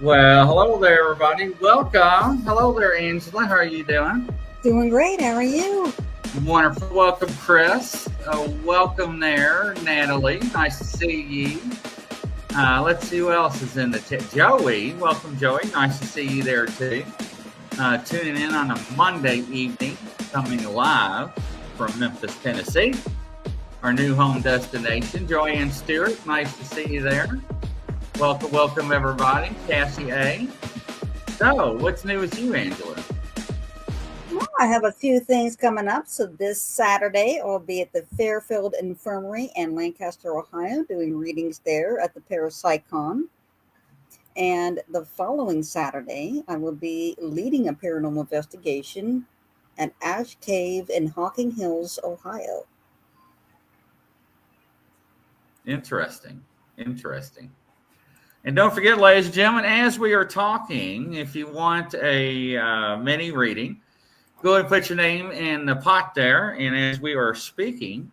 Well, hello there, everybody. Welcome. Hello there, Angela. How are you doing? Doing great. How are you? Wonderful. Welcome, Chris. Welcome there, Natalie. Nice to see you. Let's see who else is in the chat. Joey. Welcome, Joey. Nice to see you there, too. Tuning in on a Monday evening, coming live from Memphis, Tennessee, our new home destination. Joanne Stewart. Nice to see you there. Welcome, everybody. Cassie A. So, what's new with you, Angela? Well, I have a few things coming up. So this Saturday, I'll be at the Fairfield Infirmary in Lancaster, Ohio, doing readings there at the Parapsychon. And the following Saturday, I will be leading a paranormal investigation at Ash Cave in Hocking Hills, Ohio. Interesting. And don't forget, ladies and gentlemen, as we are talking, if you want a mini reading, go ahead and put your name in the pot there. And as we are speaking,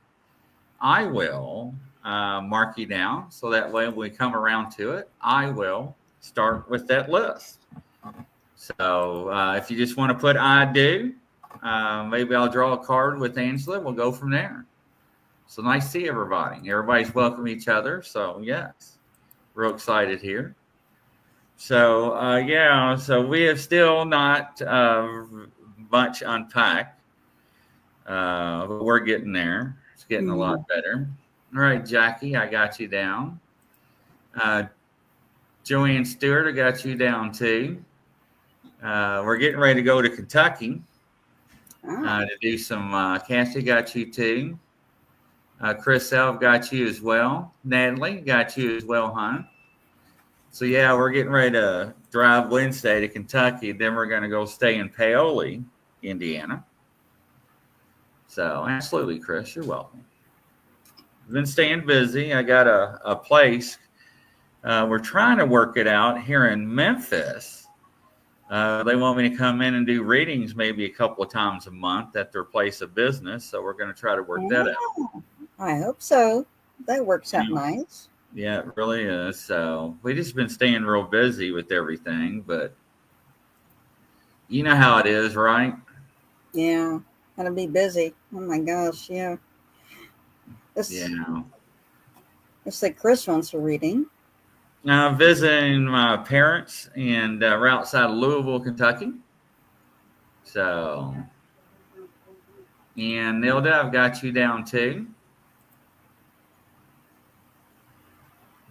I will mark you down. So that way when we come around to it, I will start with that list. So if you just want to put I do, maybe I'll draw a card with Angela. We'll go from there. So nice to see everybody. Everybody's welcome each other. So, yes. Real excited here. So, so we have still not much unpacked. But we're getting there. It's getting a lot better. All right, Jackie, I got you down. Joanne Stewart, I got you down too. We're getting ready to go to Kentucky to do some Cassie got you too. Chris Elv got you as well. Natalie got you as well, hon. So, yeah, we're getting ready to drive Wednesday to Kentucky. Then we're going to go stay in Paoli, Indiana. So, absolutely, Chris, you're welcome. I've been staying busy. I got a place. We're trying to work it out here in Memphis. They want me to come in and do readings maybe a couple of times a month at their place of business. So, we're going to try to work that out. I hope so. That works out nice. Yeah, it really is. So we just been staying real busy with everything, but you know how it is, right? Yeah, gotta be busy. Oh my gosh, yeah. It's like Chris wants a reading. Visiting my parents, and we're outside of Louisville, Kentucky. So, and Nilda, I've got you down too.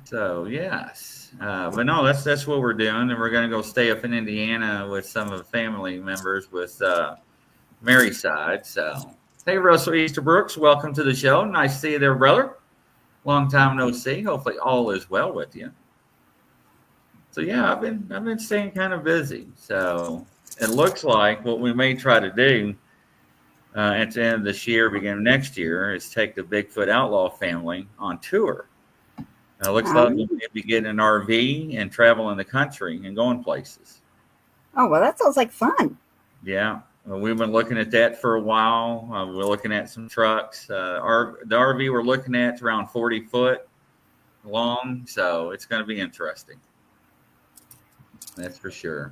So, yes. But no, that's what we're doing. And we're going to go stay up in Indiana with some of the family members with Mary's side. So, hey, Russell Easterbrooks, welcome to the show. Nice to see you there, brother. Long time no see. Hopefully all is well with you. So, yeah, I've been staying kind of busy. So, it looks like what we may try to do at the end of this year, beginning of next year, is take the Bigfoot Outlaw family on tour. Looks like we'll be getting an RV and traveling the country and going places. Oh, well, that sounds like fun. Yeah. We've been looking at that for a while. We're looking at some trucks. The RV we're looking at is around 40 foot long, so it's going to be interesting. That's for sure.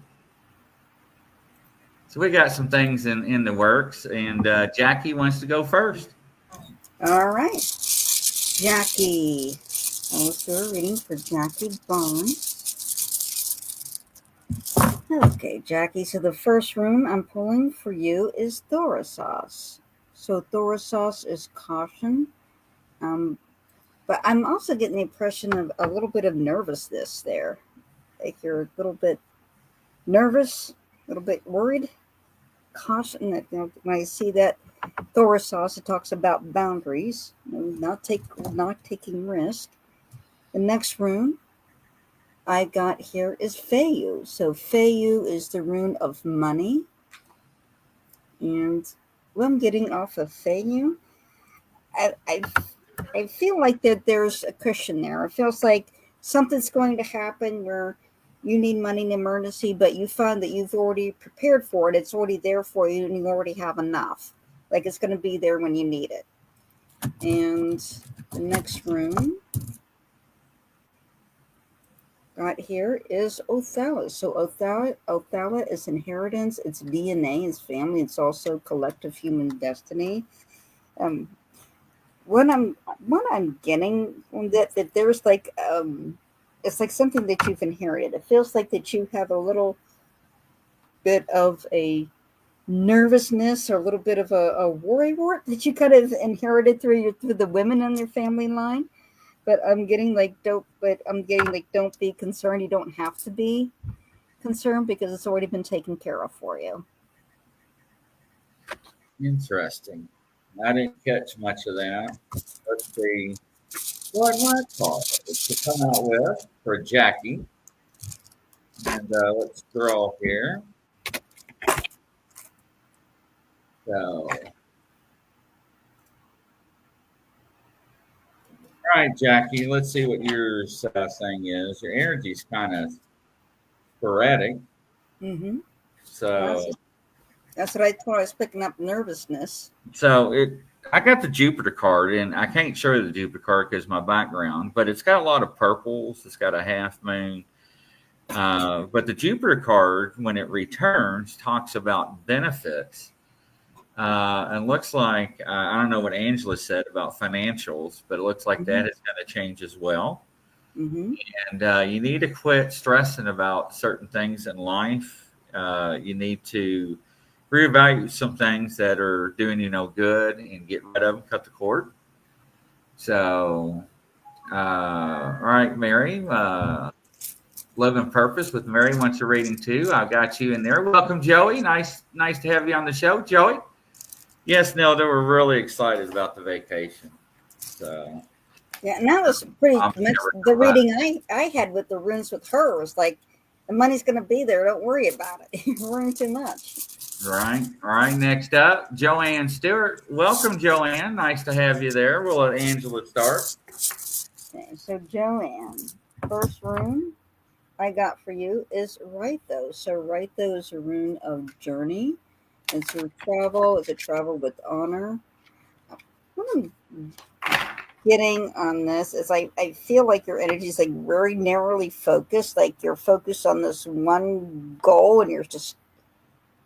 So we got some things in the works, and Jackie wants to go first. All right, Jackie. Let's do a reading for Jackie Barnes. Okay, Jackie. So the first rune I'm pulling for you is Thorasos. So Thorasos is caution. But I'm also getting the impression of a little bit of nervousness there. Like you're a little bit nervous, a little bit worried. Caution that, you know, when I see that Thorasos, it talks about boundaries, you know, not taking risk. The next rune I got here is Feyu. So Feyu is the rune of money. And what I'm getting off of Feyu, I feel like that there's a cushion there. It feels like something's going to happen where you need money in emergency, but you find that you've already prepared for it. It's already there for you, and you already have enough. Like it's going to be there when you need it. And the next rune got here is Othala. So Othala is inheritance, it's DNA, it's family, it's also collective human destiny. What I'm getting from that there's like it's like something that you've inherited. It feels like that you have a little bit of a nervousness or a little bit of a worry wart that you kind of inherited through the women in your family line. But I'm getting like don't be concerned. You don't have to be concerned because it's already been taken care of for you. Interesting. I didn't catch much of that. Let's see what my card is to come out with for Jackie. And let's scroll here. So, all right, Jackie, let's see what your thing is. Your energy's kind of sporadic. Mm-hmm. So that's what I thought. I was picking up nervousness. So I got the Jupiter card, and I can't show you the Jupiter card because my background, but it's got a lot of purples. It's got a half moon. But the Jupiter card, when it returns, talks about benefits. And looks like, I don't know what Angela said about financials, but it looks like that is going to change as well. Mm-hmm. And you need to quit stressing about certain things in life. You need to reevaluate some things that are doing you no good and get rid of them, cut the cord. So, all right, Mary, Love and Purpose with Mary wants a reading too. I've got you in there. Welcome, Joey. Nice to have you on the show, Joey. Yes, Nelda, we're really excited about the vacation. So, yeah, and that was pretty much the reading I had with the runes with her was like, the money's going to be there. Don't worry about it. You're worrying too much. Right. All right. Next up, Joanne Stewart. Welcome, Joanne. Nice to have you there. We'll let Angela start. Okay, so Joanne, first rune I got for you is Rytho. So Rytho is a rune of journey. It's a travel. It's a travel with honor. What I'm getting on this is I feel like your energy is like very narrowly focused. Like you're focused on this one goal and you're just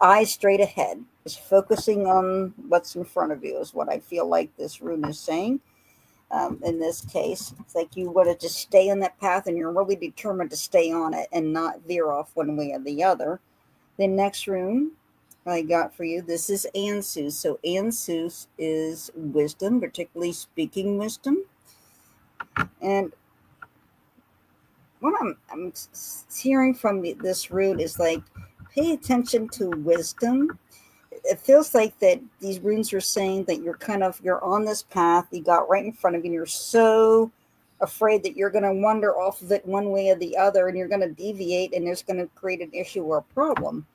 eyes straight ahead. Just focusing on what's in front of you is what I feel like this rune is saying. In this case, it's like you want to just stay on that path and you're really determined to stay on it and not veer off one way or the other. The next rune I got for you, this is Ansus. So Ansus is wisdom, particularly speaking wisdom. And what I'm hearing from this rune is like, pay attention to wisdom. It feels like that these runes are saying that you're on this path you got right in front of you and you're so afraid that you're going to wander off of it one way or the other and you're going to deviate and it's going to create an issue or a problem.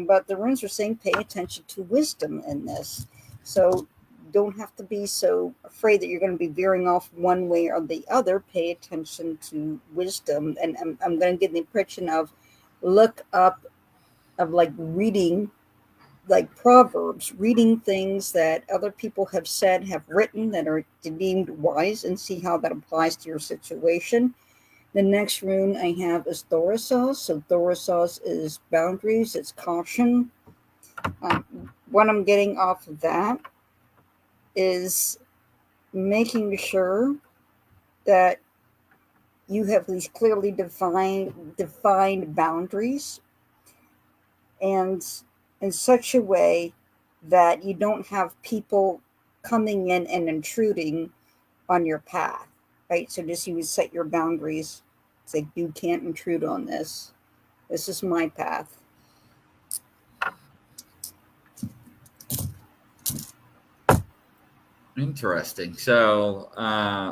But the runes are saying pay attention to wisdom in this. So don't have to be so afraid that you're going to be veering off one way or the other. Pay attention to wisdom. And I'm going to get the impression of look up, of like reading like Proverbs, reading things that other people have said, have written, that are deemed wise, and see how that applies to your situation. The next rune I have is Thorisos. So Thorisos is boundaries, it's caution. What I'm getting off of that is making sure that you have these clearly defined boundaries, and in such a way that you don't have people coming in and intruding on your path, right? So just you would set your boundaries. It's like, you can't intrude on this. This is my path. Interesting. So,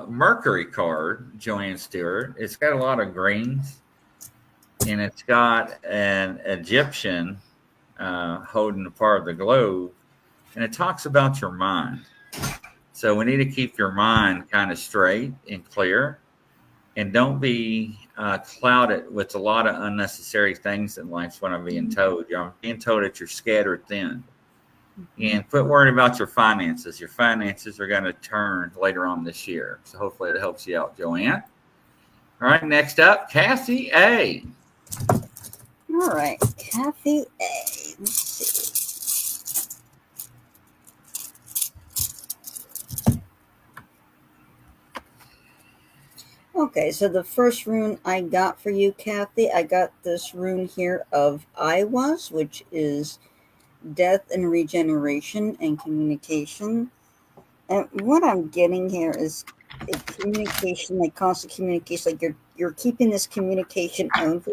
Mercury card, Joanne Stewart, it's got a lot of greens, and it's got an Egyptian holding a part of the globe, and it talks about your mind. So we need to keep your mind kind of straight and clear, and don't be clouded with a lot of unnecessary things in life. What I'm being told, I'm being told that you're scattered thin, and quit worrying about your finances. Your finances are going to turn later on this year, so hopefully it helps you out, Joanne. All right, next up, Kathy A. All right, Kathy A. Let's see. Okay, so the first rune I got for you, Kathy, I got this rune here of Iwas, which is death and regeneration and communication. And what I'm getting here is a communication, like constant communication, like you're keeping this communication over,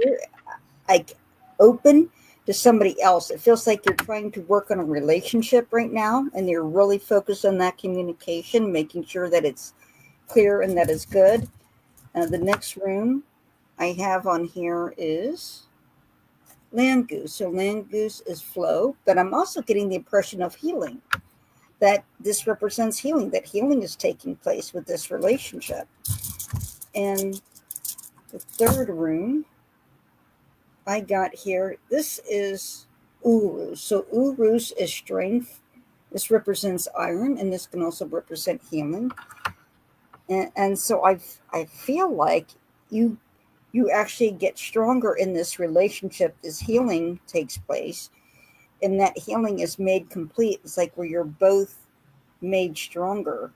like open to somebody else. It feels like you're trying to work on a relationship right now, and you're really focused on that communication, making sure that it's clear and that it's good. The next rune I have on here is land goose. So land goose is flow, but I'm also getting the impression of healing, that this represents healing, that healing is taking place with this relationship. And the third rune I got here, this is Urus. So Urus is strength. This represents iron, and this can also represent healing. And so I feel like you actually get stronger in this relationship. This healing takes place, and that healing is made complete. It's like where you're both made stronger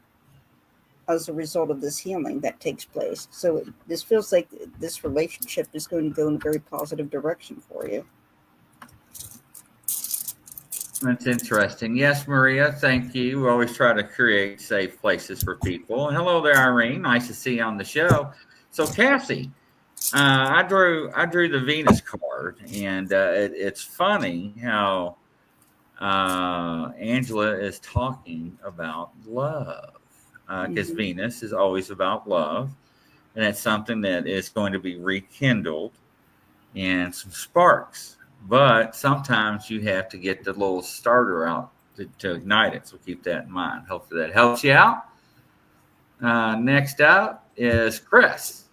as a result of this healing that takes place. So this feels like this relationship is going to go in a very positive direction for you. That's interesting. Yes, Maria, thank you. We always try to create safe places for people. And hello there, Irene. Nice to see you on the show. So, Kathy, I drew the Venus card, and it's funny how Angela is talking about love, because Venus is always about love, and it's something that is going to be rekindled and some sparks. But sometimes you have to get the little starter out to ignite it. So keep that in mind. Hopefully that helps you out. Next up is Chris.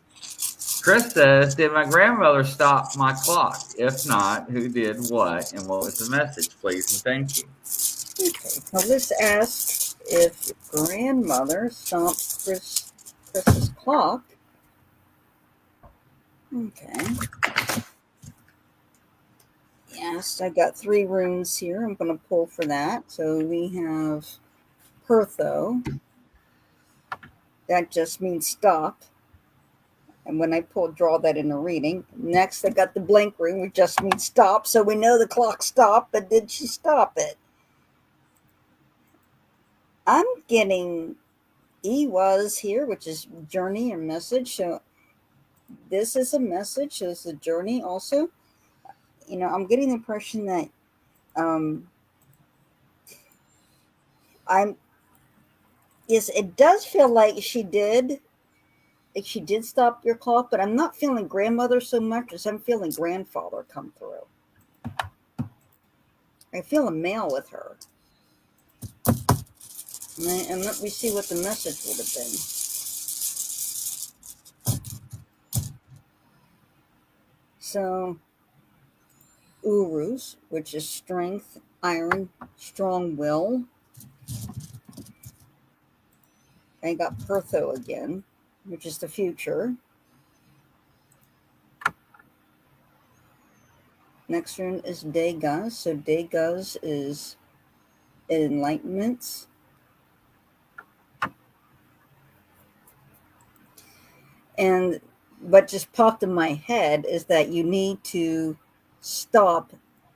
Chris says, did my grandmother stop my clock? If not, who did what? And what was the message, please? And thank you. Okay, so let's ask if your grandmother stopped Chris's clock. Okay. Yes, I got 3 runes here. I'm going to pull for that. So we have Pertho. That just means stop. And when I draw that in a reading. Next, I got the blank rune, which just means stop. So we know the clock stopped, but did she stop it? I'm getting was here, which is journey or message. So this is a message. So it's a journey also. I'm getting the impression that yes, it does feel like she did stop your clock, but I'm not feeling grandmother so much as I'm feeling grandfather come through. I feel a male with her. And let me see what the message would have been. So, Urus, which is strength, iron, strong will. I got Pertho again, which is the future. Next rune is Degas. So Degas is enlightenment. And what just popped in my head is that you need to stop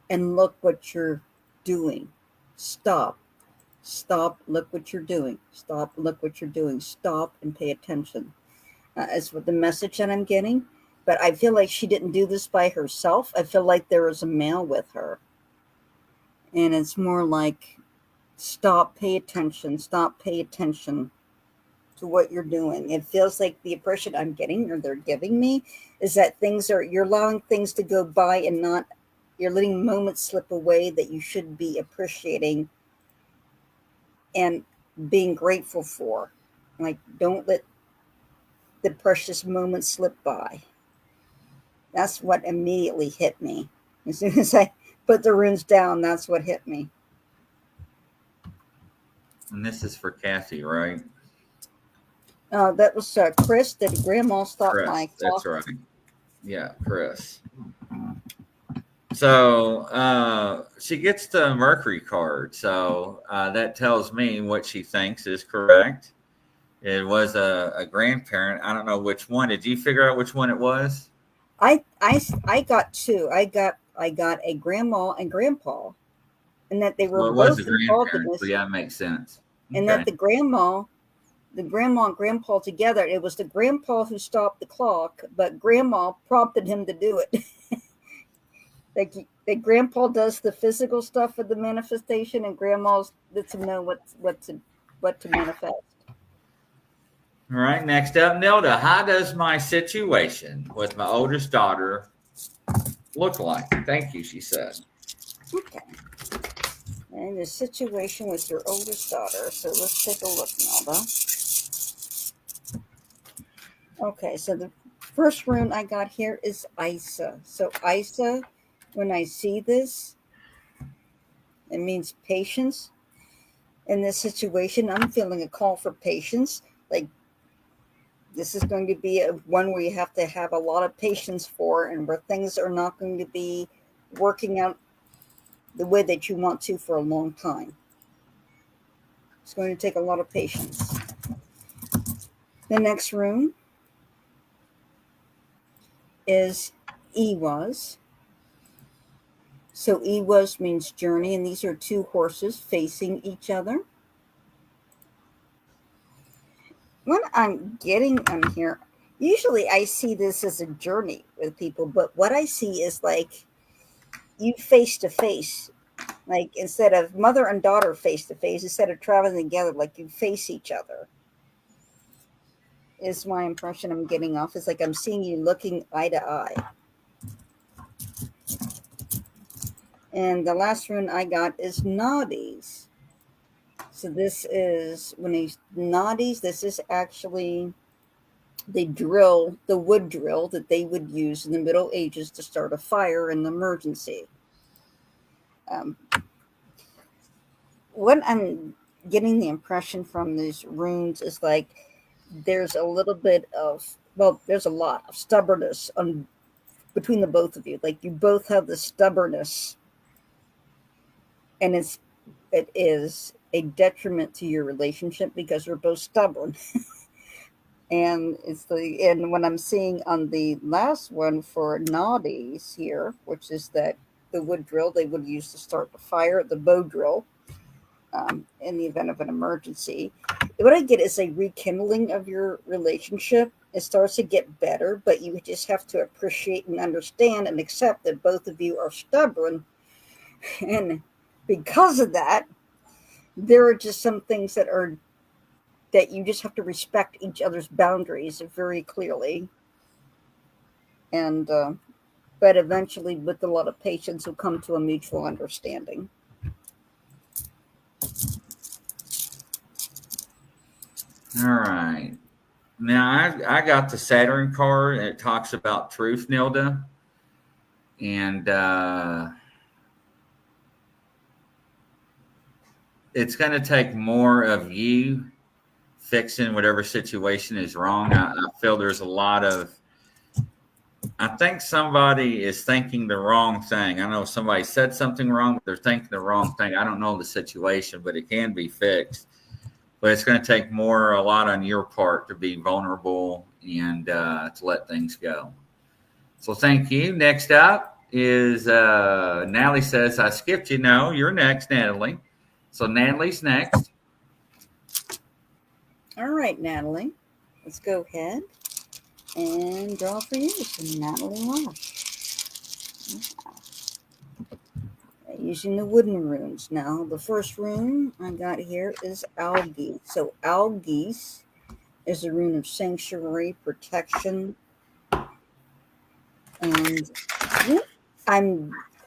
and look what you're doing. Stop. Stop, look what you're doing. Stop, look what you're doing. Stop and pay attention. Is what the message that I'm getting. But I feel like she didn't do this by herself. I feel like there was a male with her. And it's more like, stop, pay attention. Stop, pay attention to what you're doing. It feels like the impression I'm getting, or they're giving me, is that you're allowing things to go by and not, you're letting moments slip away that you should be appreciating and being grateful for. Like, don't let the precious moments slip by. That's what immediately hit me. As soon as I put the runes down, that's what hit me. And this is for Kathy, right? That was Chris. Did Grandma stop Chris, my that's clock? right. Yeah, Chris. So she gets the Mercury card. So that tells me what she thinks is correct. It was a grandparent. I don't know which one. Did you figure out which one it was? I got two. I got a grandma and grandpa, and that they were Well, it was both a involved in grandparent. this, So yeah, it makes sense. and Okay. that the grandma and grandpa together. It was the grandpa who stopped the clock, but grandma prompted him to do it. Like grandpa does the physical stuff of the manifestation, and grandma's lets him know what to manifest. All right. Next up, Nilda. How does my situation with my oldest daughter look like? Thank you, she said. Okay. And the situation with your oldest daughter. So let's take a look, Melba. Okay, so the first rune I got here is Isa. So Isa, when I see this, it means patience. In this situation, I'm feeling a call for patience. Like, this is going to be one where you have to have a lot of patience for, and where things are not going to be working out the way that you want to for a long time. It's going to take a lot of patience. The next rune is Iwas. So Iwas means journey, and these are two horses facing each other. What I'm getting on here, usually I see this as a journey with people, but what I see is like you face to face, like instead of mother and daughter face to face, instead of traveling together, like you face each other. Is my impression I'm getting off. It's like I'm seeing you looking eye to eye. And the last rune I got is Noddies. So this is when he's Noddies, this is actually the wood drill that they would use in the Middle Ages to start a fire in an emergency. What I'm getting the impression from these runes is like there's a little bit of, well, there's a lot of stubbornness between the both of you. Like you both have the stubbornness, and it is a detriment to your relationship because you're both stubborn. And when I'm seeing on the last one for Noddies here, which is that the wood drill they would use to start the fire, the bow drill, in the event of an emergency. What I get is a rekindling of your relationship. It starts to get better, but you just have to appreciate and understand and accept that both of you are stubborn. And because of that, there are just some things that you just have to respect each other's boundaries very clearly. And but eventually, with a lot of patience, will come to a mutual understanding. All right. Now I got the Saturn card, and it talks about truth, Nilda. And it's going to take more of you fixing whatever situation is wrong. I feel there's a lot of, I think somebody is thinking the wrong thing. I know somebody said something wrong, but they're thinking the wrong thing. I don't know the situation, but it can be fixed. But it's going to take a lot on your part to be vulnerable and to let things go. So thank you. Next up is Natalie says, I skipped you. No, you're next, Natalie. So Natalie's next. All right, Natalie. Let's go ahead and draw for you. So Natalie Wash. Using the wooden runes. Now, the first rune I got here is Algae. So Algae is a rune of sanctuary, protection, and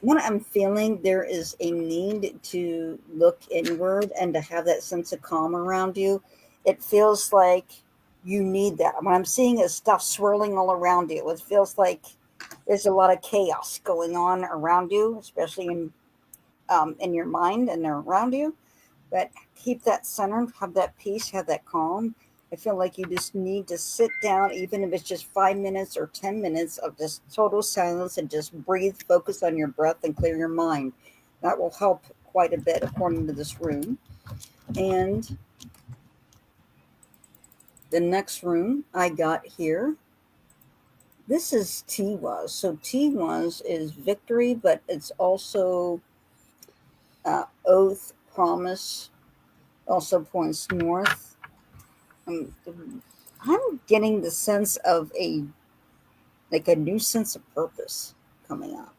what I'm feeling, there is a need to look inward and to have that sense of calm around you. It feels like you need that. What I'm seeing is stuff swirling all around you. It feels like there's a lot of chaos going on around you, especially in your mind and around you. But keep that center, have that peace, have that calm. I feel like you just need to sit down, even if it's just 5 minutes or 10 minutes of just total silence, and just breathe, focus on your breath, and clear your mind. That will help quite a bit, according to this rune. And the next rune I got here, this is Tiwaz. So Tiwaz is victory, but it's also oath, promise, also points north. I'm getting the sense of a new sense of purpose coming up.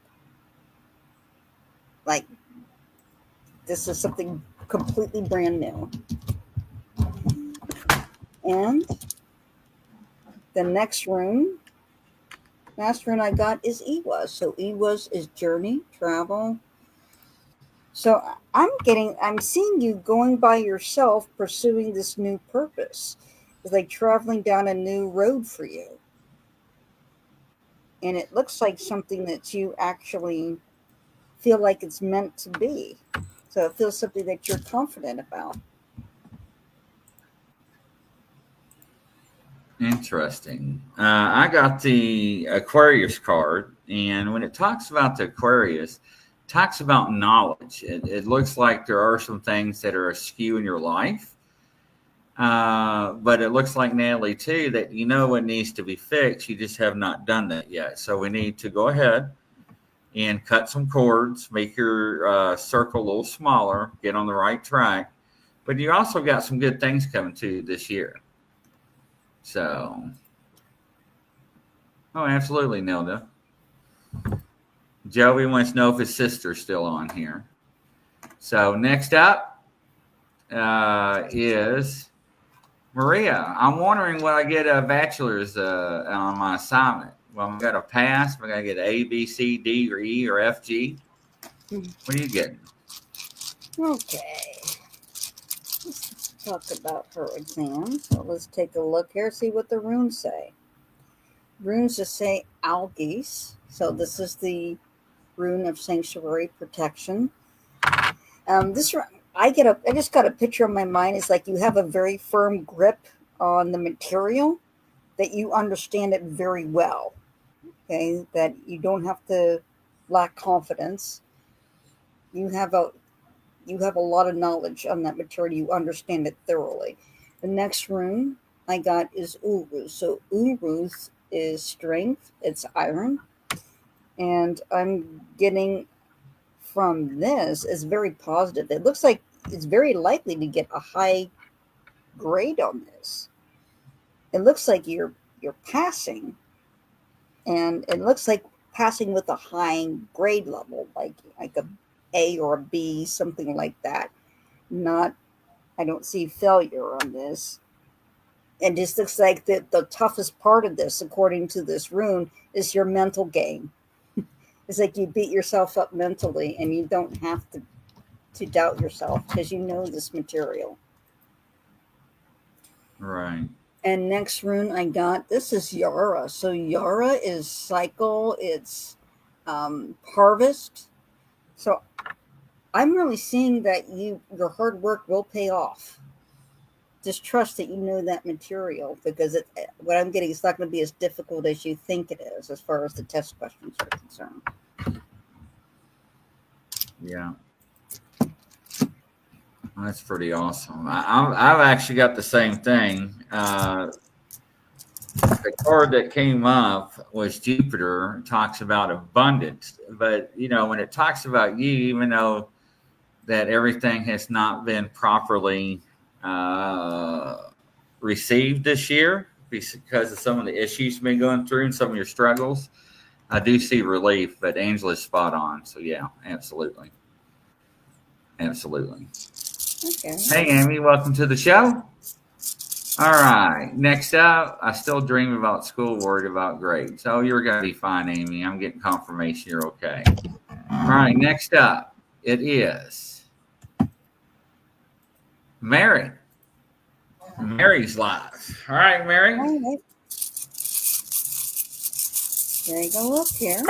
Like this is something completely brand new. And the last rune I got is Iwas. So Iwas is journey, travel. So I'm seeing you going by yourself, pursuing this new purpose. It's like traveling down a new road for you. And it looks like something that you actually feel like it's meant to be. So it feels something that you're confident about. Interesting. I got the Aquarius card, and when it talks about the Aquarius, it talks about knowledge. It looks like there are some things that are askew in your life, but it looks like, Natalie, too, that you know what needs to be fixed. You just have not done that yet. So we need to go ahead and cut some cords, make your circle a little smaller, get on the right track. But you also got some good things coming to you this year. So, oh, absolutely, Nilda. Joey wants to know if his sister's still on here. So next up is Maria. I'm wondering will I get a bachelor's on my assignment? Well, I got a pass. Am I going to get A, B, C, D, or E, or F, G? What are you getting? Okay. Let's talk about her exam. So let's take a look here, see what the runes say. Runes just say Algae. So this is the rune of sanctuary protection. I just got a picture in my mind. It's like you have a very firm grip on the material, that you understand it very well. Okay, that you don't have to lack confidence. You have a lot of knowledge on that material. You understand it thoroughly. The next rune I got is Uru. So Uru is strength. It's iron, and I'm getting from this is very positive. It looks like it's very likely to get a high grade on this. It looks like you're passing, and it looks like passing with a high grade level, like a or a B, something like that. Not, I don't see failure on this. And this looks like the toughest part of this, according to this rune, is your mental game. It's like you beat yourself up mentally, and you don't have to doubt yourself because you know this material. Right. And next rune I got, this is Yara. So Yara is cycle, it's harvest. So I'm really seeing that your hard work will pay off. Just trust that you know that material, because what I'm getting is not going to be as difficult as you think it is as far as the test questions are concerned. Yeah. That's pretty awesome. I've actually got the same thing. The card that came up was Jupiter. It talks about abundance, but when it talks about you, even though that everything has not been properly received this year because of some of the issues you've been going through and some of your struggles, I do see relief. But Angela's spot on. So yeah, absolutely. Absolutely. Okay. Hey, Amy, welcome to the show. All right. Next up, I still dream about school, worried about grades. Oh, you're going to be fine, Amy. I'm getting confirmation you're okay. All right. Next up, it is Mary. Mary's live. All right, Mary. All right. There you go up here.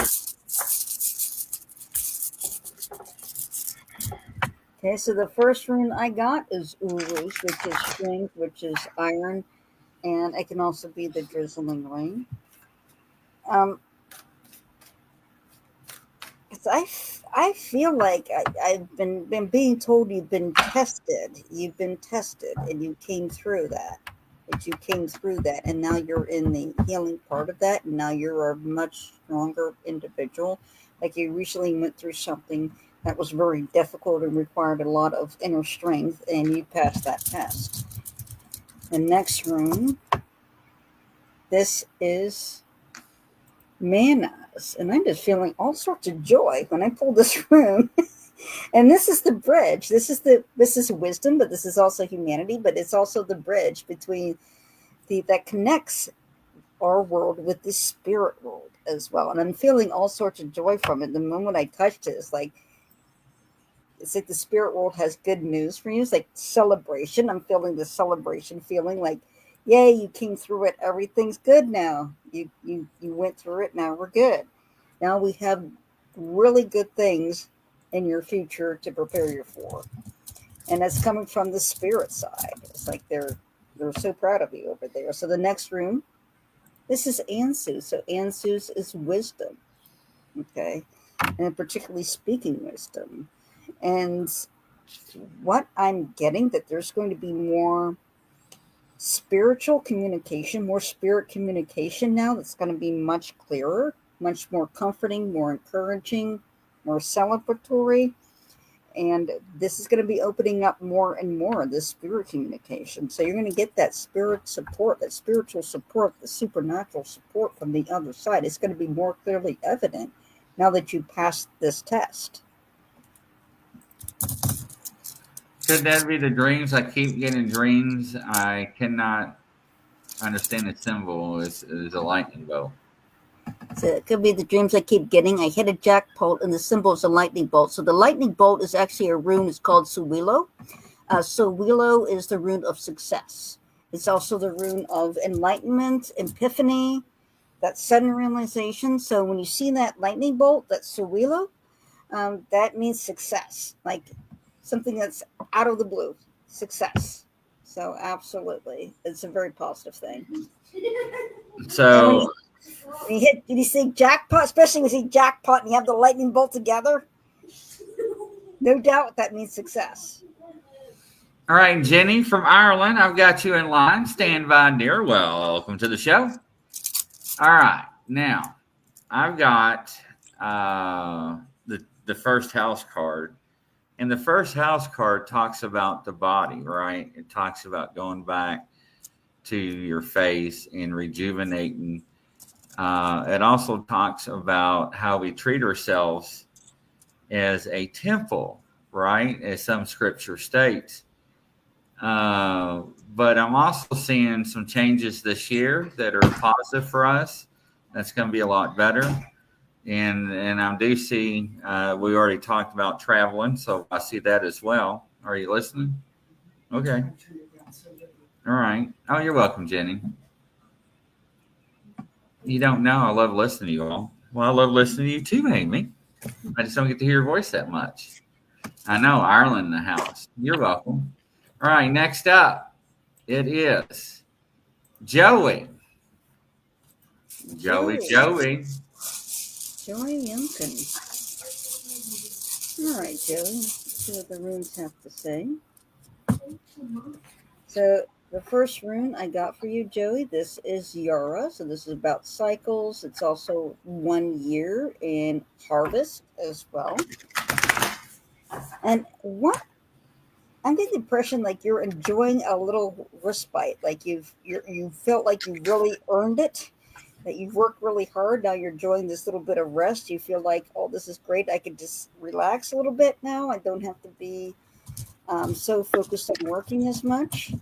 Okay, so the first rune I got is Uruz, which is strength, which is iron, and it can also be the drizzling rain. I feel like I've been being told you've been tested. You've been tested, and you came through that. But you came through that, and now you're in the healing part of that, and now you're a much stronger individual. Like you recently went through something that was very difficult and required a lot of inner strength, and you passed that test. The next room, this is Manas, and I'm just feeling all sorts of joy when I pull this room. And this is the bridge. This is wisdom, but this is also humanity, but it's also the bridge between that connects our world with the spirit world as well. And I'm feeling all sorts of joy from it. The moment I touched it, it's like the spirit world has good news for you. It's like celebration. I'm feeling the celebration feeling, like, yay, you came through it. Everything's good now. You went through it. Now we're good. Now we have really good things in your future to prepare you for. And that's coming from the spirit side. It's like they're so proud of you over there. So the next room, this is Ansu. So Ansu's is wisdom. Okay. And particularly speaking wisdom. And what I'm getting, that there's going to be more spiritual communication, more spirit communication now, that's going to be much clearer, much more comforting, more encouraging, more celebratory. And this is going to be opening up more and more of this spirit communication. So you're going to get that spirit support, that spiritual support, the supernatural support from the other side. It's going to be more clearly evident now that you passed this test. Could that be the dreams? I keep getting dreams. I cannot understand the symbol. Is a lightning bolt. So it could be the dreams I keep getting. I hit a jackpot, and the symbol is a lightning bolt. So the lightning bolt is actually a rune. It's called Suwilo. Suwilo is the rune of success. It's also the rune of enlightenment, epiphany, that sudden realization. So when you see that lightning bolt, that Suwilo, that means success, like something that's out of the blue, success. So absolutely, it's a very positive thing. So when you see jackpot, especially when you see jackpot and you have the lightning bolt together, no doubt that means success. All right, Jenny from Ireland, I've got you in line. Stand by, dear. Welcome to the show. All right, now I've got the first house card. And the first house card talks about the body, right? It talks about going back to your face and rejuvenating. It also talks about how we treat ourselves as a temple, right? As some scripture states. But I'm also seeing some changes this year that are positive for us. That's going to be a lot better. And I do see, we already talked about traveling, so I see that as well. Are you listening? Okay. All right. Oh, you're welcome, Jenny. You don't know I love listening to you all. Well, I love listening to you too, Amy. I just don't get to hear your voice that much. I know, Ireland in the house. You're welcome. All right, next up, it is Joey. Joey, Joey. Joey. Joey Yunkin. All right, Joey. Let's see what the runes have to say. So the first rune I got for you, Joey, this is Yara. So this is about cycles. It's also 1 year in harvest as well. And what I'm getting the impression like you're enjoying a little respite, like you felt like you really earned it, that you've worked really hard. Now you're enjoying this little bit of rest. You feel like, oh, this is great. I can just relax a little bit now. I don't have to be so focused on working as much.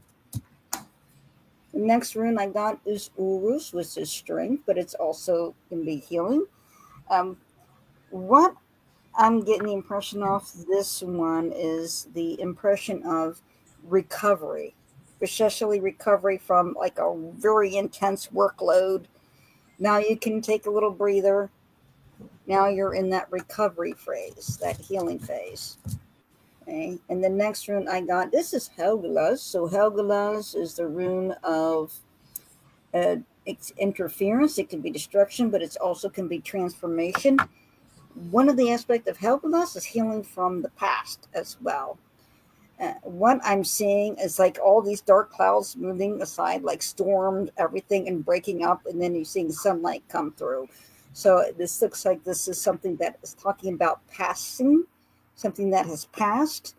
The next rune I got is Urus, which is strength, but it's also can be healing. Um, what I'm getting the impression of this one is the impression of recovery, especially recovery from like a very intense workload. Now you can take a little breather. Now you're in that recovery phase, that healing phase. Okay. And the next rune I got, this is Helgelas. So Helgelas is the rune of it's interference. It can be destruction, but it also can be transformation. One of the aspects of helping us is healing from the past as well. What I'm seeing is like all these dark clouds moving aside, like storms, everything, and breaking up, and then you're seeing sunlight come through. So this looks like this is something that is talking about passing, something that has passed,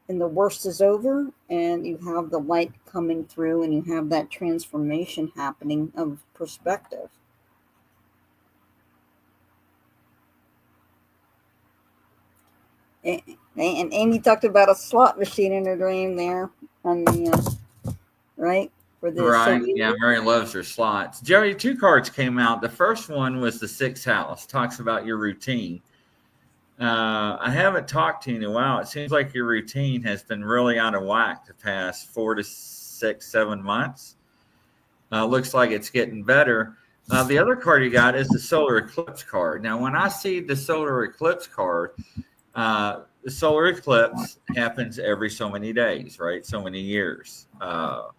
and the worst is over, and you have the light coming through, and you have that transformation happening of perspective. And Amy talked about a slot machine in her dream there on the right for this. So Right. Yeah, Mary loves her slots. Joey, two cards came out. The first one was the sixth house, talks about your routine. I haven't talked to you in a while. It seems like your routine has been really out of whack the past 4 to 6, 7 months. Looks like it's getting better. The other card you got is the solar eclipse card. Now, when I see the solar eclipse card, the solar eclipse happens every so many days, right? So many years. But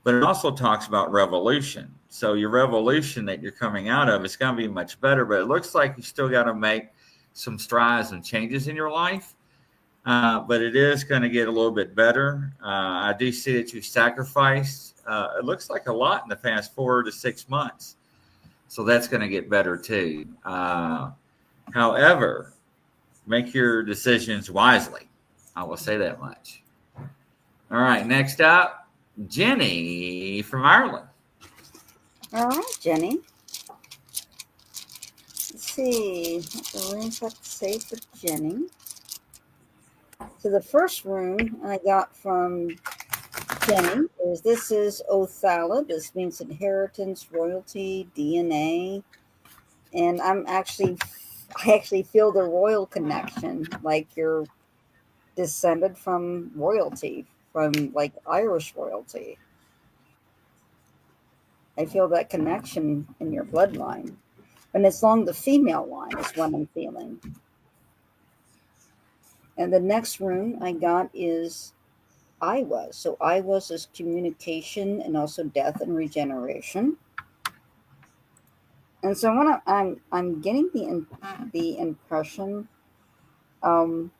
it also talks about revolution. So your revolution that you're coming out of is going to be much better, but it looks like you still got to make some strides and changes in your life. But it is going to get a little bit better. I do see that you sacrificed, it looks like a lot in the past 4 to 6 months. So that's going to get better too. However, make your decisions wisely. I will say that much. All right, next up, Jenny from Ireland. all right, Jenny. Let's see what the runes have to say for Jenny. So the first rune I got from Jenny is this is Othala. This means inheritance, royalty, DNA, and I actually feel the royal connection, like you're descended from royalty, from like Irish royalty. I feel that connection in your bloodline. And it's along the female line is what I'm feeling. And the next rune I got is I was. So I was is communication and also death and regeneration. And so when I'm getting the impression um,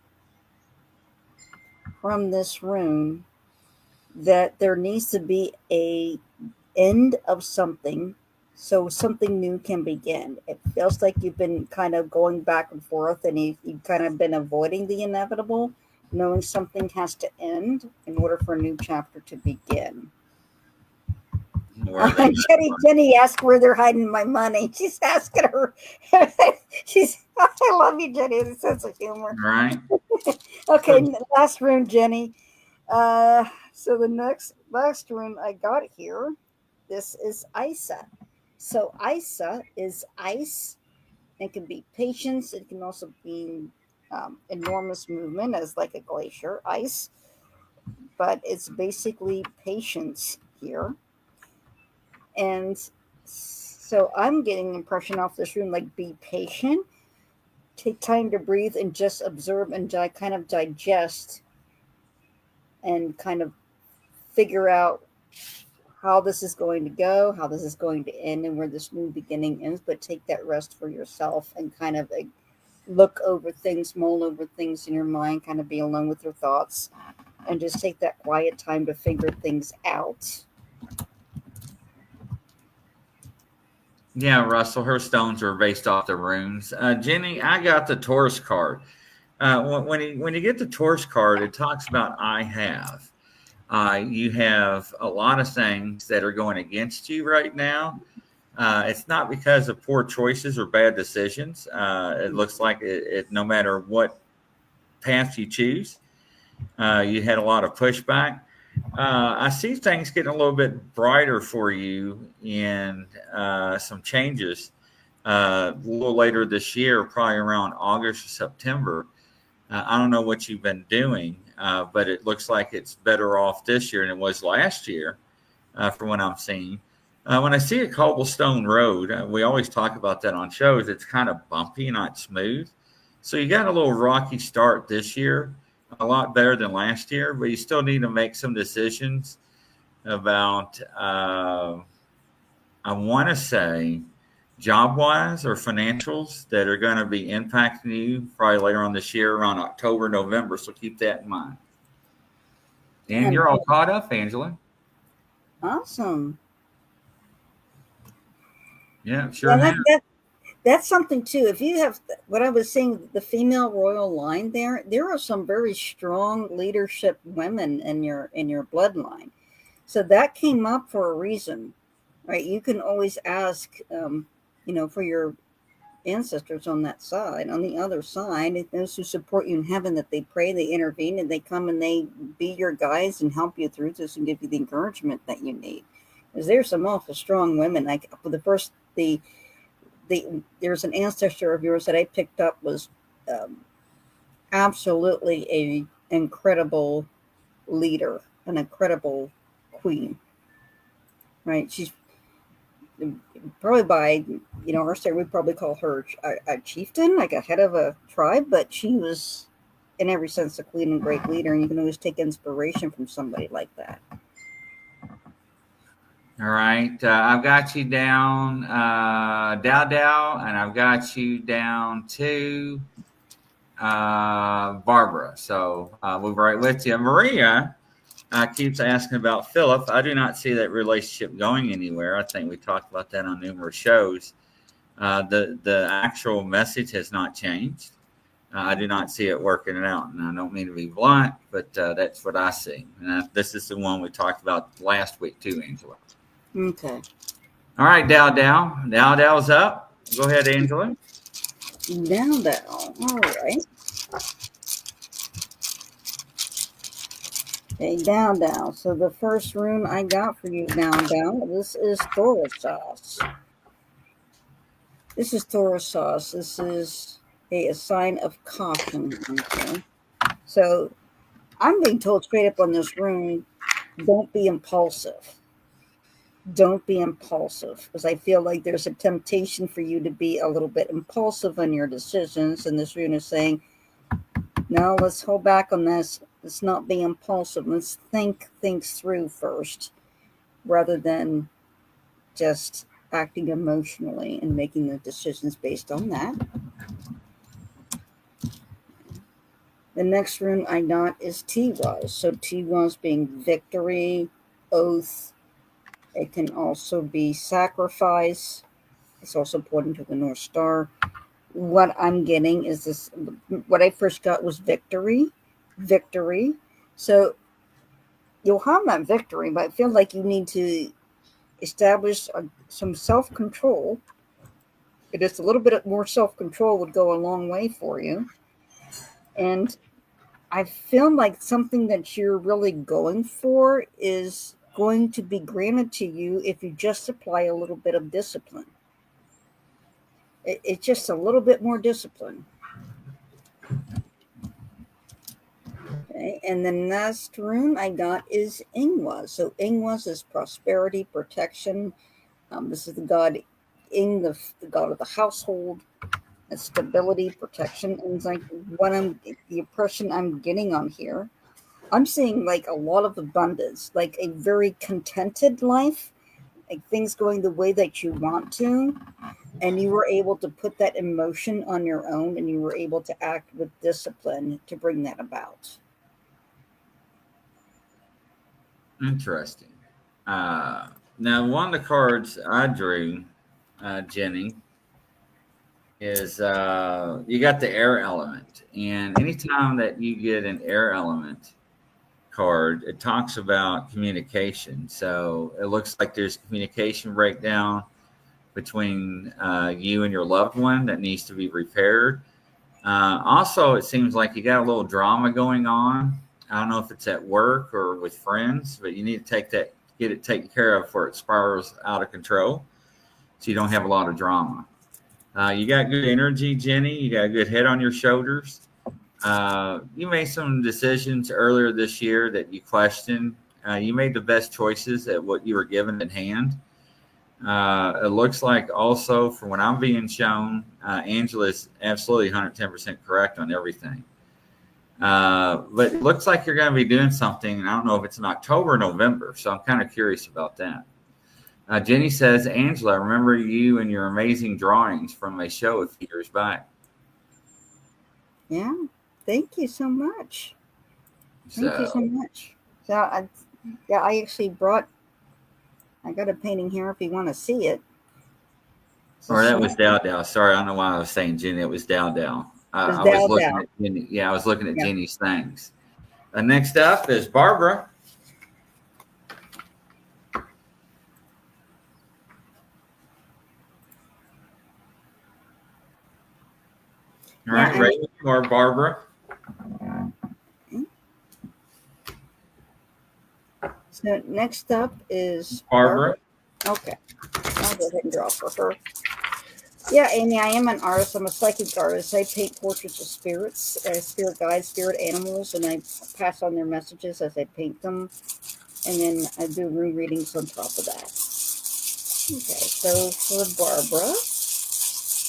from this rune that there needs to be a end of something so something new can begin. It feels like you've been kind of going back and forth and you've kind of been avoiding the inevitable, knowing something has to end in order for a new chapter to begin. Jenny asked where they're hiding my money. She's asking her. I love you, Jenny. The sense of humor. Right. Okay, last rune, Jenny. So the last rune I got here, this is Isa. So Isa is ice. It can be patience. It can also be enormous movement as like a glacier, ice. But it's basically patience here. And so I'm getting the impression off this room like be patient. take time to breathe and just observe and kind of digest and kind of figure out how this is going to go, how this is going to end, and where this new beginning is. But take that rest for yourself and kind of look over things, mull over things in your mind, kind of be alone with your thoughts, and just take that quiet time to figure things out. Yeah, Russell, her stones are based off the runes. Jenny, I got the Taurus card. When you get the Taurus card, it talks about I have. You have a lot of things that are going against you right now. It's not because of poor choices or bad decisions. It looks like no matter what path you choose, you had a lot of pushback. I see things getting a little bit brighter for you in some changes a little later this year, probably around August or September. I don't know what you've been doing, but it looks like it's better off this year than it was last year, from what I'm seeing. When I see a cobblestone road, we always talk about that on shows. It's kind of bumpy, not smooth. So you got a little rocky start this year, a lot better than last year, but you still need to make some decisions about, I want to say, job wise or financials that are going to be impacting you probably later on this year around October, November. So keep that in mind. And you're all caught up, Angela. Awesome. Yeah, sure. Yeah, that's something too. If you have what I was saying, the female royal line, there are some very strong leadership women in your bloodline. So that came up for a reason, right? You can always ask, for your ancestors on that side. On the other side, those who support you in heaven, that they pray, they intervene, and they come and they be your guides and help you through this and give you the encouragement that you need. Because there's some awful strong women. Like there's an ancestor of yours that I picked up was absolutely a incredible leader, an incredible queen. Right? She's probably by our state we'd probably call her a chieftain, like a head of a tribe, but she was in every sense a queen and great leader, and you can always take inspiration from somebody like that. All right. I've got you down, Dow, and I've got you down to Barbara. So we're right with you. Maria keeps asking about Philip. I do not see that relationship going anywhere. I think we talked about that on numerous shows. The actual message has not changed. I do not see it working it out. And I don't mean to be blunt, but that's what I see. And this is the one we talked about last week too, Angela. Okay. All right, Dow's up. Go ahead, Angela. Dow. All right. Okay, Dow. So the first rune I got for you, Dow, this is Taurus sauce. This is a sign of caution. Okay. So I'm being told straight up on this rune, don't be impulsive. Don't be impulsive, because I feel like there's a temptation for you to be a little bit impulsive in your decisions. And this rune is saying, no, let's hold back on this. Let's not be impulsive. Let's think things through first, rather than just acting emotionally and making the decisions based on that. The next rune I got is Tiwaz. So Tiwaz being victory, oath. It can also be sacrifice. It's also pointing to the North Star. What I'm getting is this. What I first got was victory. So you'll have that victory, but I feel like you need to establish some self-control. Just a little bit more self-control would go a long way for you. And I feel like something that you're really going for is going to be granted to you if you just apply a little bit of discipline. It's just a little bit more discipline. Okay, and the next rune I got is Ingwaz. So Ingwaz is prosperity, protection. This is the god Ing, the god of the household. It's stability, protection, and it's like the impression I'm getting on here. I'm seeing like a lot of abundance, like a very contented life, like things going the way that you want to, and you were able to put that emotion on your own, and you were able to act with discipline to bring that about. Interesting. Now, one of the cards I drew, Jenny, is you got the air element. And anytime that you get an air element card, it talks about communication. So it looks like there's communication breakdown between you and your loved one that needs to be repaired. Also, it seems like you got a little drama going on. I don't know if it's at work or with friends, but you need to get it taken care of before it spirals out of control, so you don't have a lot of drama. You got good energy, Jenny. You got a good head on your shoulders. You made some decisions earlier this year that you questioned. You made the best choices at what you were given at hand. It looks like also from what I'm being shown, Angela is absolutely 110% correct on everything. But it looks like you're going to be doing something, and I don't know if it's in October or November, so I'm kind of curious about that. Jenny says, Angela, I remember you and your amazing drawings from a show a few years back. Yeah, thank you so much. Thank you so much. I actually I got a painting here if you want to see it. Or that was Dow Dow. Sorry, I don't know why I was saying Jenny. It was Dow Dow. I was looking at Jenny. Yeah, I was looking at Jenny's things. Next up is Barbara. All right, ready for Barbara. So next up is Barbara. Okay, I'll go ahead and draw for her. Yeah, Amy, I am an artist. I'm a psychic artist. I paint portraits of spirits, spirit guides, spirit animals, and I pass on their messages as I paint them. And then I do room readings on top of that. Okay, so for Barbara.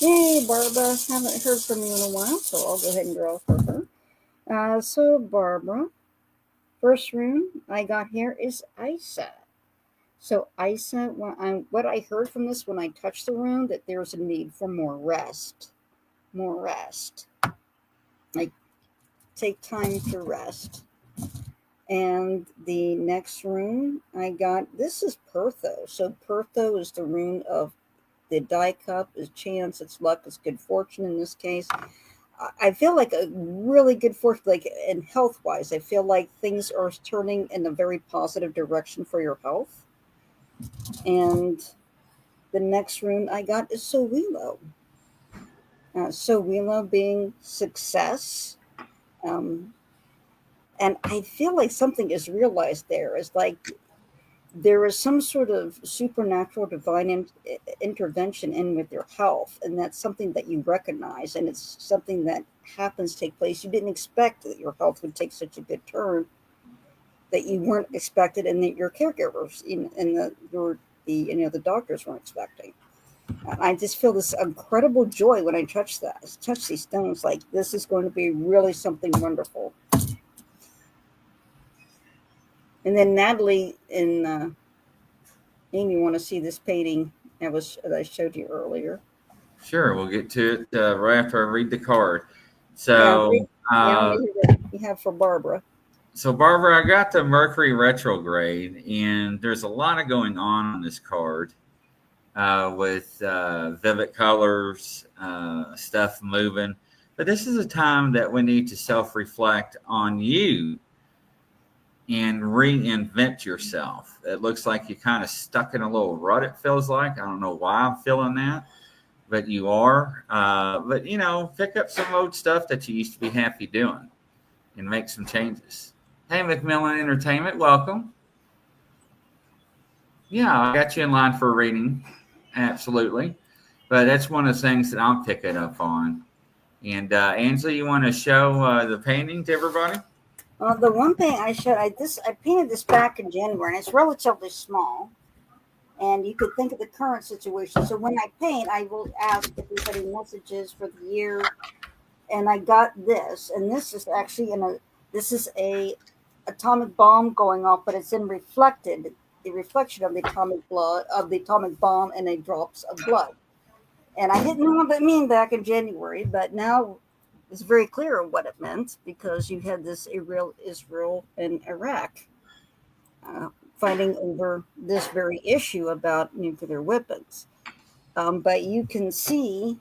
Yay, Barbara. Haven't heard from you in a while, so I'll go ahead and draw for her. So Barbara, first rune I got here is Isa. So Isa, what I heard from this when I touched the rune, that there's a need for more rest. More rest. Like, take time to rest. And the next rune I got, this is Pertho. So Pertho is the rune of the die cup, is chance, it's luck, it's good fortune in this case. I feel like a really good fortune, like in health-wise. I feel like things are turning in a very positive direction for your health. And the next rune I got is Sowilo. Sowilo being success. And I feel like something is realized there. It's like there is some sort of supernatural divine intervention in with your health. And that's something that you recognize. And it's something that happens take place. You didn't expect that your health would take such a good turn, that you weren't expected, and that your caregivers the doctors weren't expecting. I just feel this incredible joy when I touch these stones. Like, this is going to be really something wonderful. And then Natalie and Amy want to see this painting that I showed you earlier. Sure, we'll get to it right after I read the card. So, you have for Barbara. So, Barbara, I got the Mercury retrograde, and there's a lot of going on this card with vivid colors, stuff moving. But this is a time that we need to self-reflect on you and reinvent yourself. It looks like you're kind of stuck in a little rut, it feels like. I don't know why I'm feeling that, but you are. But, pick up some old stuff that you used to be happy doing and make some changes. Hey, Macmillan Entertainment, welcome. Yeah, I got you in line for a reading. Absolutely. But that's one of the things that I'm picking up on. And Angela, you want to show the painting to everybody? The one thing I showed, I painted this back in January, and it's relatively small. And you could think of the current situation. So when I paint, I will ask if there's any messages for the year. And I got this, and this is actually this is a atomic bomb going off, but it's in the reflection of the atomic bomb and a drops of blood. And I didn't know what that mean back in January, but now it's very clear what it meant because you had this Israel and Iraq uh, fighting over this very issue about nuclear weapons. But you can see,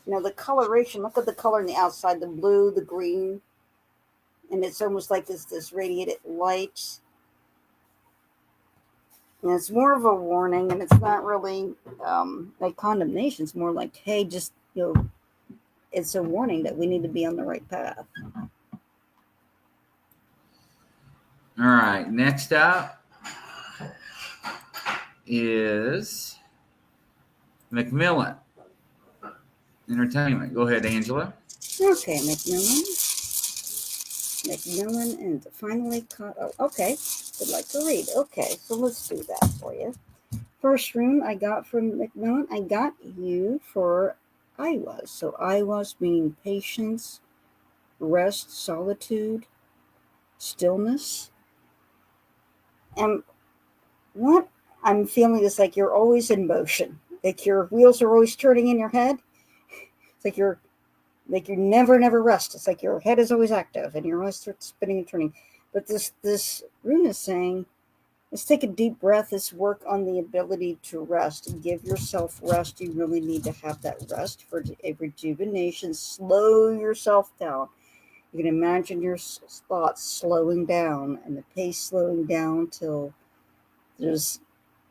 the coloration. Look at the color on the outside: the blue, the green, and it's almost like this radiated light. And it's more of a warning, and it's not really like condemnation. It's more like, hey, just it's a warning that we need to be on the right path. All right. Next up is Macmillan Entertainment. Go ahead, Angela. Okay, Macmillan and finally caught. Oh, okay. Would like to read. Okay, so let's do that for you. First room I got from Macmillan. I got you for I was. So I was meaning patience, rest, solitude, stillness. And what I'm feeling is like you're always in motion. Like your wheels are always turning in your head. It's like you never rest. It's like your head is always active and your eyes start spinning and turning. But this rune is saying, let's take a deep breath. Let's work on the ability to rest. Give yourself rest. You really need to have that rest for a rejuvenation. Slow yourself down. You can imagine your thoughts slowing down and the pace slowing down till there's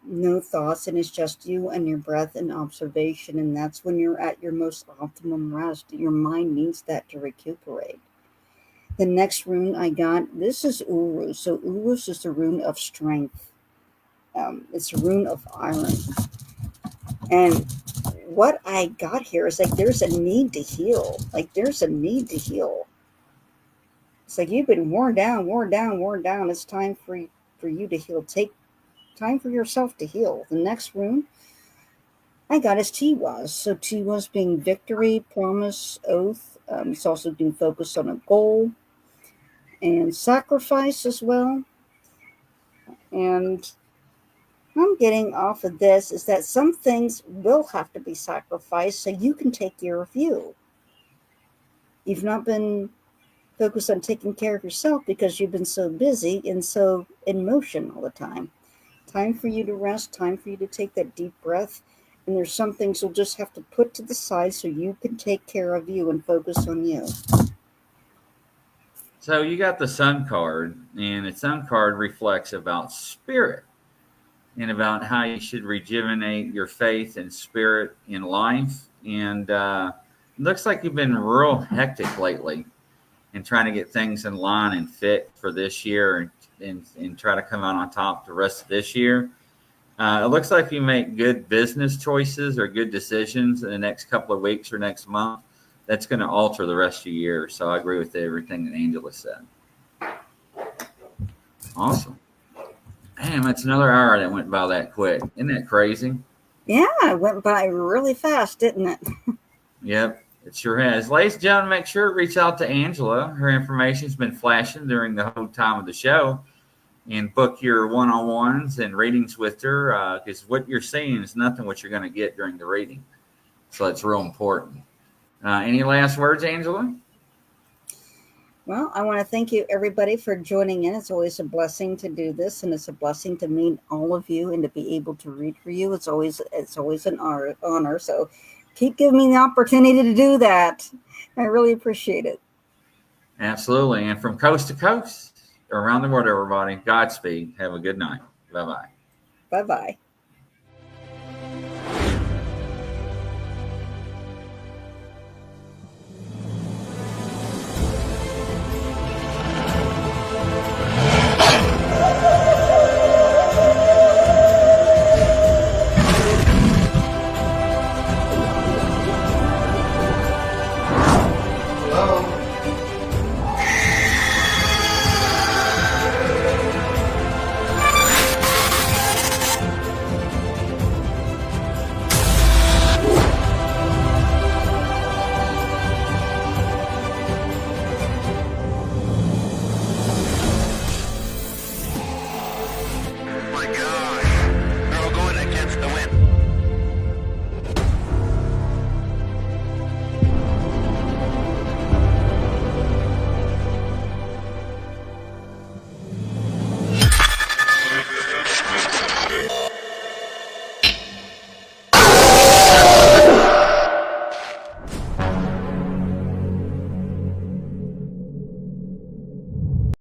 no thoughts and it's just you and your breath and observation. And that's when you're at your most optimum rest. Your mind needs that to recuperate. The next rune I got, this is Uruz. So Uruz is the rune of strength. It's a rune of iron. And what I got here is like there's a need to heal. Like there's a need to heal. It's like you've been worn down. It's time for you to heal. Take time for yourself to heal. The next rune I got is Tiwaz. So Tiwaz being victory, promise, oath. It's also being focused on a goal and sacrifice as well. And I'm getting off of this is that some things will have to be sacrificed so you can take care of you. You've not been focused on taking care of yourself because you've been so busy and so in motion all the time. Time for you to rest, time for you to take that deep breath. And there's some things you'll just have to put to the side so you can take care of you and focus on you. So you got the Sun card, and the Sun card reflects about spirit and about how you should rejuvenate your faith and spirit in life. And it looks like you've been real hectic lately and trying to get things in line and fit for this year and try to come out on top the rest of this year. It looks like you make good business choices or good decisions in the next couple of weeks or next month. That's going to alter the rest of the year. So I agree with everything that Angela said. Awesome. Damn, that's another hour that went by that quick. Isn't that crazy? Yeah, it went by really fast, didn't it? Yep, it sure has. Ladies and gentlemen, make sure to reach out to Angela. Her information's been flashing during the whole time of the show. And book your one-on-ones and readings with her because what you're seeing is nothing what you're going to get during the reading. So it's real important. Any last words, Angela? Well, I want to thank you, everybody, for joining in. It's always a blessing to do this, and it's a blessing to meet all of you and to be able to read for you. It's always an honor. So keep giving me the opportunity to do that. I really appreciate it. Absolutely. And from coast to coast, around the world, everybody, Godspeed. Have a good night. Bye-bye. Bye-bye.